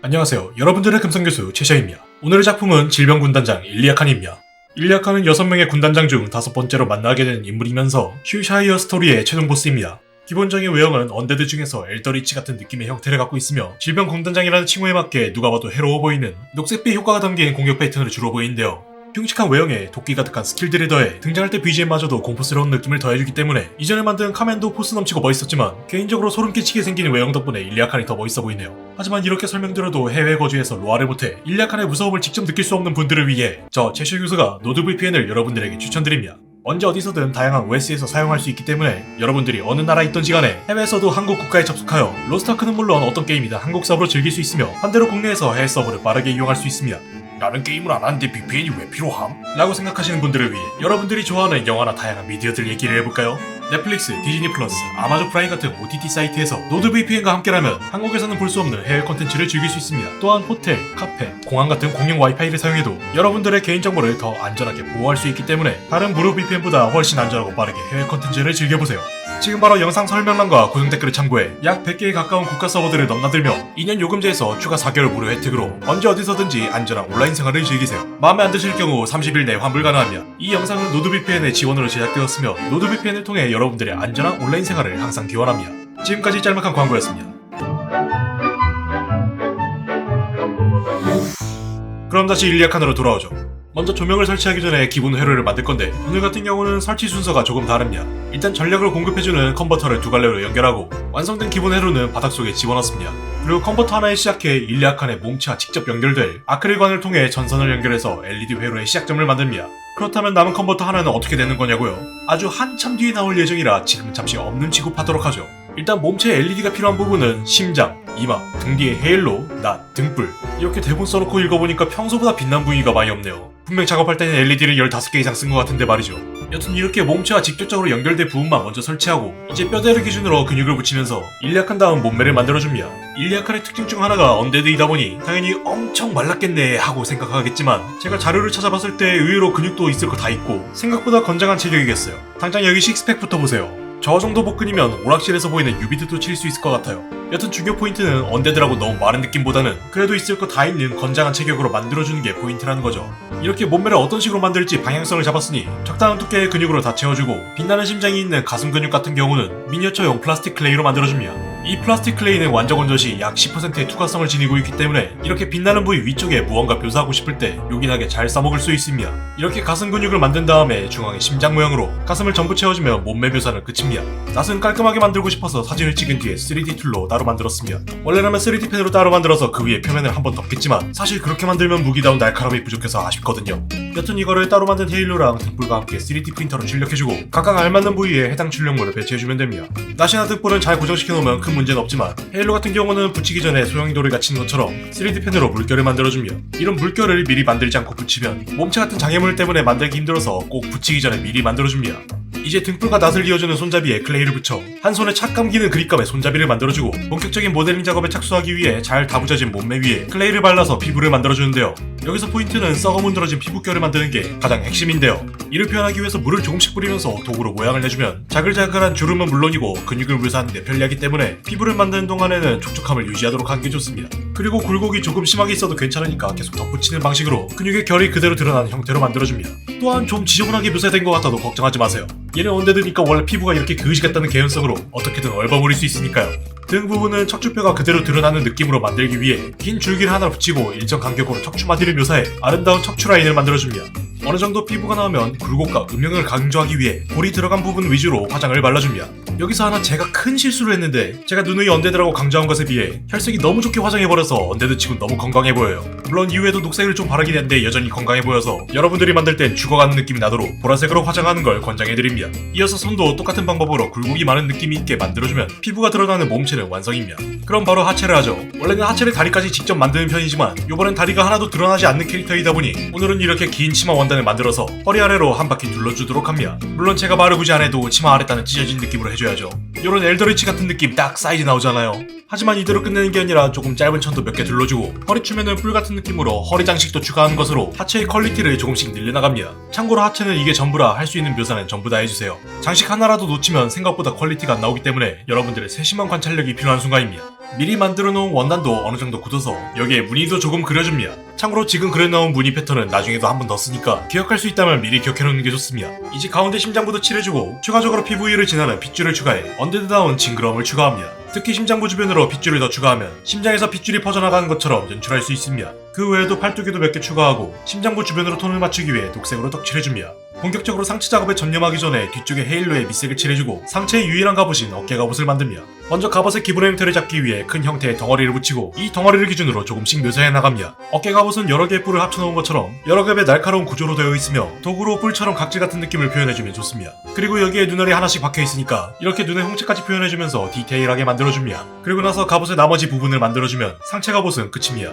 안녕하세요. 여러분들의 금성교수 최샤입니다. 오늘의 작품은 질병군단장 일리아칸입니다. 일리아칸은 6명의 군단장 중 5번째로 만나게 된 인물이면서 슈샤이어 스토리의 최종 보스입니다. 기본적인 외형은 언데드 중에서 엘더리치 같은 느낌의 형태를 갖고 있으며 질병군단장이라는 칭호에 맞게 누가 봐도 해로워 보이는 녹색빛 효과가 담긴 공격 패턴을 주로 보이는데요. 흉측한 외형에 도끼 가득한 스킬들에 더해 등장할 때 BGM마저도 공포스러운 느낌을 더해주기 때문에 이전에 만든 카멘도 포스 넘치고 멋있었지만 개인적으로 소름 끼치게 생긴 외형 덕분에 일리아칸이 더 멋있어 보이네요. 하지만 이렇게 설명드려도 해외 거주에서 로아를 못해 일리아칸의 무서움을 직접 느낄 수 없는 분들을 위해 저 최슈 교수가 노드VPN을 여러분들에게 추천드립니다. 언제 어디서든 다양한 OS에서 사용할 수 있기 때문에 여러분들이 어느 나라에 있던지 간에 해외에서도 한국 국가에 접속하여 로스트아크는 물론 어떤 게임이든 한국 서버로 즐길 수 있으며 반대로 국내에서 해외 서버를 빠르게 이용할 수 있습니다. 나는 게임을 안 하는데 VPN이 왜 필요함? 라고 생각하시는 분들을 위해 여러분들이 좋아하는 영화나 다양한 미디어들 얘기를 해볼까요? 넷플릭스, 디즈니 플러스, 아마존 프라임 같은 OTT 사이트에서 노드VPN과 함께라면 한국에서는 볼 수 없는 해외 콘텐츠를 즐길 수 있습니다. 또한 호텔, 카페, 공항 같은 공용 와이파이를 사용해도 여러분들의 개인정보를 더 안전하게 보호할 수 있기 때문에 다른 무료 VPN보다 훨씬 안전하고 빠르게 해외 콘텐츠를 즐겨보세요. 지금 바로 영상 설명란과 고정 댓글을 참고해 약 100개에 가까운 국가 서버들을 넘나들며 2년 요금제에서 추가 4개월 무료 혜택으로 언제 어디서든지 안전한 온라인 생활을 즐기세요. 마음에 안 드실 경우 30일 내 환불 가능합니다. 이 영상은 노드VPN의 지원으로 제작되었으며 노드VPN을 통해 여러분들의 안전한 온라인 생활을 항상 기원합니다. 지금까지 짤막한 광고였습니다. 그럼 다시 일리아칸으로 돌아오죠. 먼저 조명을 설치하기 전에 기본 회로를 만들 건데 오늘 같은 경우는 설치 순서가 조금 다릅니다. 일단 전력을 공급해주는 컨버터를 두 갈래로 연결하고 완성된 기본 회로는 바닥속에 집어넣습니다. 그리고 컨버터 하나에 시작해 일리아칸의 몸체와 직접 연결될 아크릴관을 통해 전선을 연결해서 LED 회로의 시작점을 만듭니다. 그렇다면 남은 컨버터 하나는 어떻게 되는 거냐고요? 아주 한참 뒤에 나올 예정이라 지금 잠시 없는 취급하도록 하죠. 일단 몸체에 LED가 필요한 부분은 심장, 이마, 등 뒤에 헤일로, 낫, 등불 이렇게 대본 써놓고 읽어보니까 평소보다 빛난 부위가 많이 없네요. 분명 작업할 때는 LED를 15개 이상 쓴 것 같은데 말이죠. 여튼 이렇게 몸체와 직접적으로 연결된 부분만 먼저 설치하고 이제 뼈대를 기준으로 근육을 붙이면서 일리아칸 다음 몸매를 만들어줍니다. 일리아칸의 특징 중 하나가 언데드이다 보니 당연히 엄청 말랐겠네 하고 생각하겠지만 제가 자료를 찾아봤을 때 의외로 근육도 있을 거 다 있고 생각보다 건장한 체격이겠어요. 당장 여기 식스팩부터 보세요. 저 정도 복근이면 오락실에서 보이는 유비드도 칠 수 있을 것 같아요. 여튼 중요 포인트는 언데드라고 너무 마른 느낌보다는 그래도 있을 거 다 있는 건장한 체격으로 만들어주는 게 포인트라는 거죠. 이렇게 몸매를 어떤 식으로 만들지 방향성을 잡았으니 적당한 두께의 근육으로 다 채워주고 빛나는 심장이 있는 가슴 근육 같은 경우는 미니어처용 플라스틱 클레이로 만들어줍니다. 이 플라스틱 클레이는 완적 원젓이 약 10%의 투과성을 지니고 있기 때문에 이렇게 빛나는 부위 위쪽에 무언가 묘사하고 싶을 때 요긴하게 잘 써먹을 수 있습니다. 이렇게 가슴 근육을 만든 다음에 중앙에 심장 모양으로 가슴을 전부 채워주면 몸매 묘사는 끝입니다. 낫은 깔끔하게 만들고 싶어서 사진을 찍은 뒤에 3D 툴로 따로 만들었습니다. 원래라면 3D 펜으로 따로 만들어서 그 위에 표면을 한번 덮겠지만 사실 그렇게 만들면 무기다운 날카로움이 부족해서 아쉽거든요. 여튼 이거를 따로 만든 헤일로랑 등불과 함께 3D 프린터로 출력해주고 각각 알맞는 부위에 해당 출력물을 배치해주면 됩니다. 낫이나 등불은 잘 고정시켜놓으면 큰 문제는 없지만 헤일로 같은 경우는 붙이기 전에 소형이 돌을 갖춘 것처럼 3D 펜으로 물결을 만들어줍니다. 이런 물결을 미리 만들지 않고 붙이면 몸체 같은 장애물 때문에 만들기 힘들어서 꼭 붙이기 전에 미리 만들어줍니다. 이제 등불과 낫을 이어주는 손잡이에 클레이를 붙여 한 손에 착 감기는 그립감의 손잡이를 만들어주고 본격적인 모델링 작업에 착수하기 위해 잘 다부져진 몸매 위에 클레이를 발라서 피부를 만들어주는데요. 여기서 포인트는 썩어 문드러진 피부결을 만드는 게 가장 핵심인데요. 이를 표현하기 위해서 물을 조금씩 뿌리면서 도구로 모양을 내주면 자글자글한 주름은 물론이고 근육을 묘사하는 데 편리하기 때문에 피부를 만드는 동안에는 촉촉함을 유지하도록 하는 게 좋습니다. 그리고 굴곡이 조금 심하게 있어도 괜찮으니까 계속 덧붙이는 방식으로 근육의 결이 그대로 드러나는 형태로 만들어줍니다. 또한 좀 지저분하게 묘사된 것 같아도 걱정하지 마세요. 얘는 언데드니까 원래 피부가 이렇게 그으시겠다는 개연성으로 어떻게든 얼버무릴 수 있으니까요. 등 부분은 척추뼈가 그대로 드러나는 느낌으로 만들기 위해 긴 줄기를 하나 붙이고 일정 간격으로 척추마디를 묘사해 아름다운 척추 라인을 만들어줍니다. 어느 정도 피부가 나오면 굴곡과 음영을 강조하기 위해 볼이 들어간 부분 위주로 화장을 발라줍니다. 여기서 하나 제가 큰 실수를 했는데 제가 누누이 언데드라고 강조한 것에 비해 혈색이 너무 좋게 화장해버려서 언데드 치곤 너무 건강해 보여요. 물론 이후에도 녹색을 좀 바르긴 했는데 여전히 건강해 보여서 여러분들이 만들 땐 죽어가는 느낌이 나도록 보라색으로 화장하는 걸 권장해드립니다. 이어서 손도 똑같은 방법으로 굴곡이 많은 느낌이 있게 만들어주면 피부가 드러나는 몸체는 완성입니다. 그럼 바로 하체를 하죠. 원래는 하체를 다리까지 직접 만드는 편이지만 이번엔 다리가 하나도 드러나지 않는 캐릭터이다 보니 오늘은 이렇게 긴 치마 원단을 만들어서 허리 아래로 한 바퀴 둘러주도록 합니다. 물론 제가 말을 굳이 안 해도 치마 아래단은 찢어진 느낌으로 해줘야죠. 요런 엘더리치 같은 느낌 딱 사이즈 나오잖아요. 하지만 이대로 끝내는 게 아니라 조금 짧은 천도 몇 개 둘러주고 허리춤에는 뿔 같은 느낌으로 허리 장식도 추가하는 것으로 하체의 퀄리티를 조금씩 늘려나갑니다. 참고로 하체는 이게 전부라 할 수 있는 묘사는 전부 다 해주세요. 장식 하나라도 놓치면 생각보다 퀄리티가 안 나오기 때문에 여러분들의 세심한 관찰력이 필요한 순간입니다. 미리 만들어 놓은 원단도 어느 정도 굳어서 여기에 무늬도 조금 그려줍니다. 참고로 지금 그려놓은 무늬 패턴은 나중에도 한 번 더 쓰니까 기억할 수 있다면 미리 기억해놓는 게 좋습니다. 이제 가운데 심장부도 칠해주고 추가적으로 PV를 지나는 핏줄을 추가해 언데드다운 징그러움을 추가합니다. 특히 심장부 주변으로 핏줄을 더 추가하면 심장에서 핏줄이 퍼져나가는 것처럼 연출할 수 있습니다. 그 외에도 팔뚝에도 몇 개 추가하고 심장부 주변으로 톤을 맞추기 위해 녹색으로 덕칠해줍니다. 본격적으로 상체 작업에 전념하기 전에 뒤쪽에 헤일로에 밑색을 칠해주고 상체의 유일한 갑옷인 어깨 갑옷을 만듭니다. 먼저 갑옷의 기본 형태를 잡기 위해 큰 형태의 덩어리를 붙이고 이 덩어리를 기준으로 조금씩 묘사해 나갑니다. 어깨 갑옷은 여러 개의 뿔을 합쳐놓은 것처럼 여러 겹의 날카로운 구조로 되어 있으며 도구로 뿔처럼 각질 같은 느낌을 표현해주면 좋습니다. 그리고 여기에 눈알이 하나씩 박혀있으니까 이렇게 눈의 홍채까지 표현해주면서 디테일하게 만들어줍니다. 그리고 나서 갑옷의 나머지 부분을 만들어주면 상체 갑옷은 끝입니다.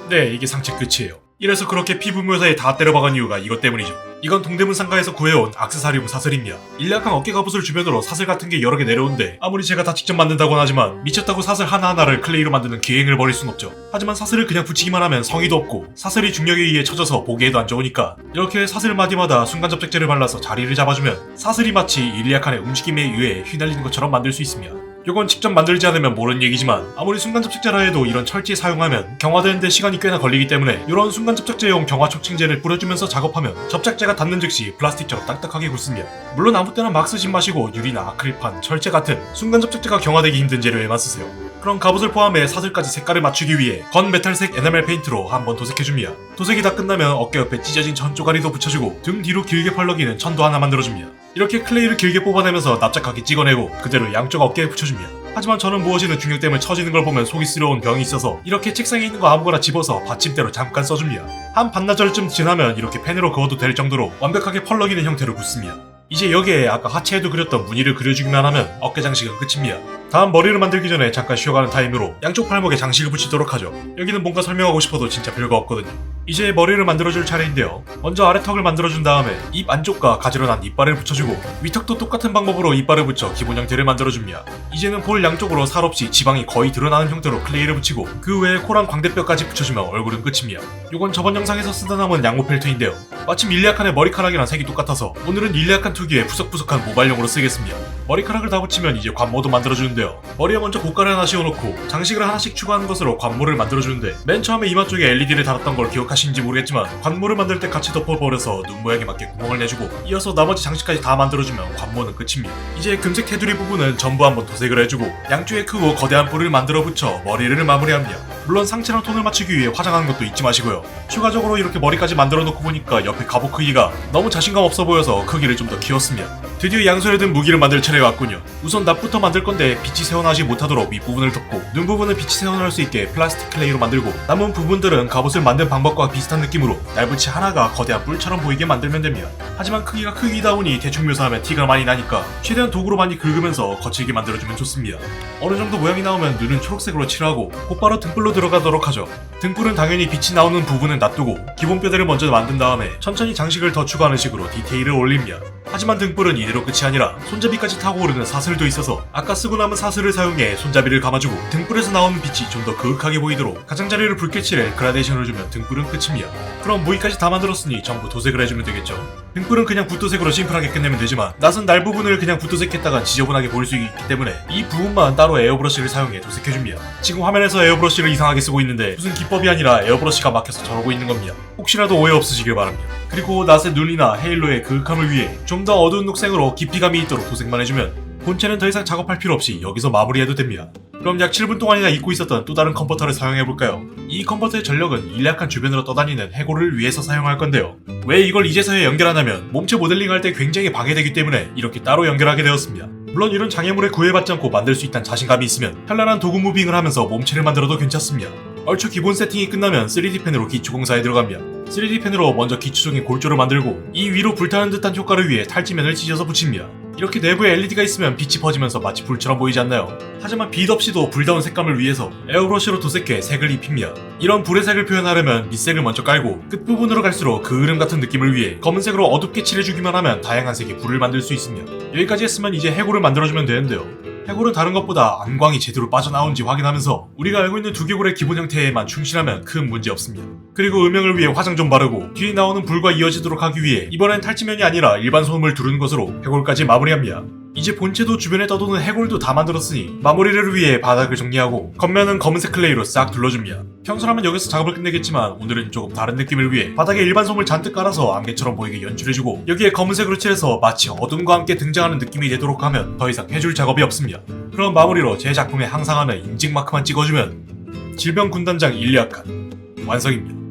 네, 이게 상체 끝이에요. 이래서 그렇게 피부 묘사에 다 때려박은 이유가 이것 때문이죠. 이건 동대문 상가에서 구해온 액세서리움 사슬입니다. 일약한 어깨 갑옷을 주변으로 사슬 같은 게 여러 개 내려오는데 아무리 제가 다 직접 만든다곤 하지만 미쳤다고 사슬 하나하나를 클레이로 만드는 기행을 벌일 순 없죠. 하지만 사슬을 그냥 붙이기만 하면 성의도 없고 사슬이 중력에 의해 쳐져서 보기에도 안 좋으니까 이렇게 사슬 마디마다 순간 접착제를 발라서 자리를 잡아주면 사슬이 마치 일약한의 움직임에 의해 휘날리는 것처럼 만들 수 있습니다. 요건 직접 만들지 않으면 모르는 얘기지만 아무리 순간 접착제라 해도 이런 철제 사용하면 경화되는데 시간이 꽤나 걸리기 때문에 이런 순간 접착제용 경화 촉진제를 뿌려주면서 작업하면 접착제가 닿는 즉시 플라스틱처럼 딱딱하게 굳습니다. 물론 아무 때나 막 쓰지 마시고 유리나 아크릴판, 철제 같은 순간 접착제가 경화되기 힘든 재료에만 쓰세요. 그럼 갑옷을 포함해 사슬까지 색깔을 맞추기 위해 건 메탈색 에나멜 페인트로 한번 도색해줍니다. 도색이 다 끝나면 어깨 옆에 찢어진 천 쪼가리도 붙여주고 등 뒤로 길게 펄럭이는 천도 하나 만들어줍니다. 이렇게 클레이를 길게 뽑아내면서 납작하게 찍어내고 그대로 양쪽 어깨에 붙여줍니다. 하지만 저는 무엇이든 중력 때문에 처지는 걸 보면 속이 쓰러운 병이 있어서 이렇게 책상에 있는 거 아무거나 집어서 받침대로 잠깐 써줍니다. 한 반나절쯤 지나면 이렇게 펜으로 그어도 될 정도로 완벽하게 펄럭이는 형태로 굳습니다. 이제 여기에 아까 하체에도 그렸던 무늬를 그려주기만 하면 어깨 장식은 끝입니다. 다음 머리를 만들기 전에 잠깐 쉬어가는 타임으로 양쪽 팔목에 장식을 붙이도록 하죠. 여기는 뭔가 설명하고 싶어도 진짜 별거 없거든요. 이제 머리를 만들어줄 차례인데요. 먼저 아래턱을 만들어준 다음에 입 안쪽과 가지런한 이빨을 붙여주고 위턱도 똑같은 방법으로 이빨을 붙여 기본 형태를 만들어줍니다. 이제는 볼 양쪽으로 살 없이 지방이 거의 드러나는 형태로 클레이를 붙이고 그 외에 코랑 광대뼈까지 붙여주면 얼굴은 끝입니다. 요건 저번 영상에서 쓰다 남은 양모 펠트인데요. 마침 일리아칸의 머리카락이랑 색이 똑같아서 오늘은 일리아칸 특유의 푸석푸석한 모발용으로 쓰겠습니다. 머리카락을 다 붙이면 이제 관모도 만들어주는데요. 머리에 먼저 고가를 하나 씌워놓고 장식을 하나씩 추가하는 것으로 관모를 만들어주는데 맨 처음에 이마 쪽에 LED를 달았던 걸 기억하시는지 모르겠지만 관모를 만들 때 같이 덮어버려서 눈 모양에 맞게 구멍을 내주고 이어서 나머지 장식까지 다 만들어주면 관모는 끝입니다. 이제 금색 테두리 부분은 전부 한번 도색을 해주고 양쪽에 크고 거대한 뿔을 만들어 붙여 머리를 마무리합니다. 물론 상체랑 톤을 맞추기 위해 화장하는 것도 잊지 마시고요. 추가적으로 이렇게 머리까지 만들어 놓고 보니까 옆에 갑옷 크기가 너무 자신감 없어 보여서 크기를 좀 더 키웠습니다. 드디어 양손에 든 무기를 만들 차례가 왔군요. 우선 납부터 만들 건데 빛이 새어나지 못하도록 윗부분을 덮고 눈 부분은 빛이 새어나올 수 있게 플라스틱 클레이로 만들고 남은 부분들은 갑옷을 만든 방법과 비슷한 느낌으로 날붙이 하나가 거대한 뿔처럼 보이게 만들면 됩니다. 하지만 크기가 크기다 보니 대충 묘사하면 티가 많이 나니까 최대한 도구로 많이 긁으면서 거칠게 만들어주면 좋습니다. 어느 정도 모양이 나오면 눈은 초록색으로 칠하고 곧바로 등불로 들어가도록 하죠. 등불은 당연히 빛이 나오는 부분은 놔두고 기본 뼈대를 먼저 만든 다음에 천천히 장식을 더 추가하는 식으로 디테일을 올립니다. 하지만 등불은 이대로 끝이 아니라 손잡이까지 타고 오르는 사슬도 있어서 아까 쓰고 남은 사슬을 사용해 손잡이를 감아주고 등불에서 나오는 빛이 좀 더 그윽하게 보이도록 가장자리를 붉게 칠해 그라데이션을 주면 등불은 끝입니다. 그럼 무늬까지 다 만들었으니 전부 도색을 해주면 되겠죠. 등불은 그냥 붓도색으로 심플하게 끝내면 되지만 낫은 날 부분을 그냥 붓도색했다간 지저분하게 보일 수 있기 때문에 이 부분만 따로 에어브러쉬를 사용해 도색해줍니다. 지금 화면에서 에어브러쉬를 이상하게 쓰고 있는데 무슨 기법이 아니라 에어브러쉬가 막혀서 저러고 있는 겁니다. 혹시라도 오해 없으시길 바랍니다. 그리고 낫의 눈이나 헤일로의 그윽함을 위해 좀 더 어두운 녹색으로 깊이감이 있도록 도색만 해주면 본체는 더 이상 작업할 필요 없이 여기서 마무리해도 됩니다. 그럼 약 7분 동안이나 잊고 있었던 또 다른 컨버터를 사용해볼까요? 이 컨버터의 전력은 일약한 주변으로 떠다니는 해골을 위해서 사용할 건데요. 왜 이걸 이제서야 연결하냐면 몸체 모델링할 때 굉장히 방해되기 때문에 이렇게 따로 연결하게 되었습니다. 물론 이런 장애물에 구애받지 않고 만들 수 있다는 자신감이 있으면 현란한 도구 무빙을 하면서 몸체를 만들어도 괜찮습니다. 얼추 기본 세팅이 끝나면 3D펜으로 기초공사에 들어갑니다. 3D펜으로 먼저 기초적인 골조를 만들고 이 위로 불타는 듯한 효과를 위해 탈지면을 찢어서 붙입니다. 이렇게 내부에 LED가 있으면 빛이 퍼지면서 마치 불처럼 보이지 않나요? 하지만 빛 없이도 불다운 색감을 위해서 에어브러쉬로 도색해 색을 입힙니다. 이런 불의 색을 표현하려면 밑색을 먼저 깔고 끝부분으로 갈수록 그을음 같은 느낌을 위해 검은색으로 어둡게 칠해주기만 하면 다양한 색의 불을 만들 수 있습니다. 여기까지 했으면 이제 해골을 만들어주면 되는데요. 해골은 다른 것보다 안광이 제대로 빠져나오는지 확인하면서 우리가 알고 있는 두개골의 기본 형태에만 충실하면 큰 문제 없습니다. 그리고 음영을 위해 화장 좀 바르고 뒤에 나오는 불과 이어지도록 하기 위해 이번엔 탈지면이 아니라 일반 소음을 두르는 것으로 해골까지 마무리합니다. 이제 본체도 주변에 떠도는 해골도 다 만들었으니 마무리를 위해 바닥을 정리하고 겉면은 검은색 클레이로 싹 둘러줍니다. 평소라면 여기서 작업을 끝내겠지만 오늘은 조금 다른 느낌을 위해 바닥에 일반 솜을 잔뜩 깔아서 안개처럼 보이게 연출해주고 여기에 검은색으로 칠해서 마치 어둠과 함께 등장하는 느낌이 되도록 하면 더 이상 해줄 작업이 없습니다. 그럼 마무리로 제 작품에 항상 하는 인증 마크만 찍어주면 질병군단장 일리아칸 완성입니다.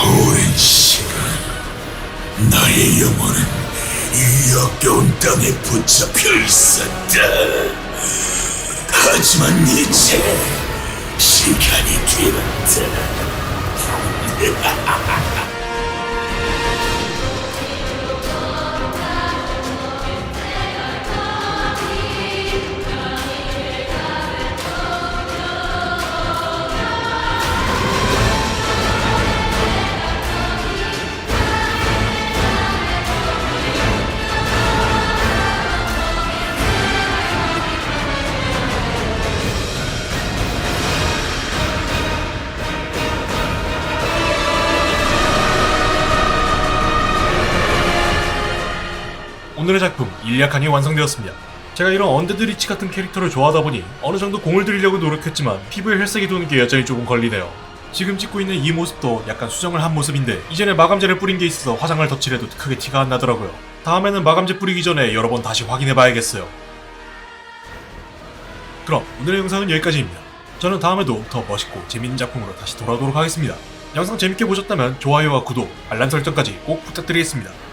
오랜 시간 나의 영혼은 이 역겨운 땅에 붙잡혀 있었다. 하지만 이제 시간이 되었다. 오늘의 작품 일리아칸이 완성되었습니다. 제가 이런 언데드 리치 같은 캐릭터를 좋아하다 보니 어느 정도 공을 들이려고 노력했지만 피부에 혈색이 도는 게 여전히 조금 걸리네요. 지금 찍고 있는 이 모습도 약간 수정을 한 모습인데 이전에 마감제를 뿌린 게 있어서 화장을 덧칠해도 크게 티가 안 나더라고요. 다음에는 마감제 뿌리기 전에 여러 번 다시 확인해봐야겠어요. 그럼 오늘의 영상은 여기까지입니다. 저는 다음에도 더 멋있고 재밌는 작품으로 다시 돌아오도록 하겠습니다. 영상 재밌게 보셨다면 좋아요와 구독, 알람 설정까지 꼭 부탁드리겠습니다.